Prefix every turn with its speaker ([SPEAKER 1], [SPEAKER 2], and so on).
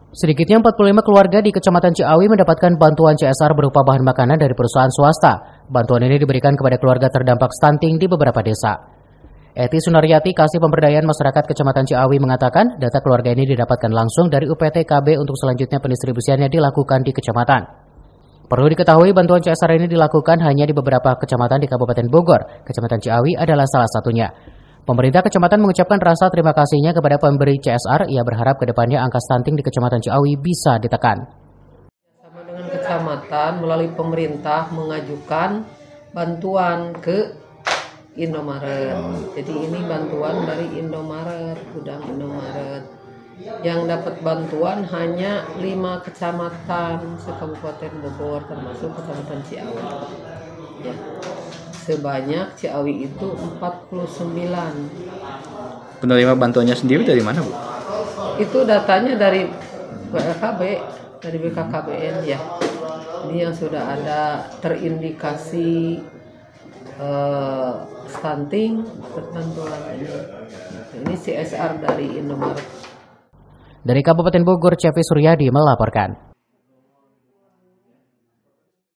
[SPEAKER 1] Sedikitnya 45 keluarga di Kecamatan Ciawi mendapatkan bantuan CSR berupa bahan makanan dari perusahaan swasta. Bantuan ini diberikan kepada keluarga terdampak stunting di beberapa desa. Eti Sunaryati, Kasih Pemberdayaan Masyarakat Kecamatan Ciawi mengatakan data keluarga ini didapatkan langsung dari UPT KB untuk selanjutnya pendistribusiannya dilakukan di kecamatan. Perlu diketahui bantuan CSR ini dilakukan hanya di beberapa kecamatan di Kabupaten Bogor. Kecamatan Ciawi adalah salah satunya. Pemerintah kecamatan mengucapkan rasa terima kasihnya kepada pemberi CSR. Ia berharap ke depannya angka stunting di Kecamatan Ciawi bisa ditekan.
[SPEAKER 2] Sama dengan kecamatan melalui pemerintah mengajukan bantuan ke Indomaret. Jadi ini bantuan dari Indomaret, gudang Indomaret. Yang dapat bantuan hanya 5 kecamatan se-Kabupaten Bogor termasuk Kecamatan Ciawi. Ya. Sebanyak Ciawi itu 49.
[SPEAKER 3] Penerima bantuannya sendiri dari mana, Bu?
[SPEAKER 2] Itu datanya dari BKKB, dari BKKBN ya. Ini yang sudah ada terindikasi stunting terbantuan ini. Ini CSR dari Indomaret.
[SPEAKER 1] Dari Kabupaten Bogor, Cepi Suryadi melaporkan.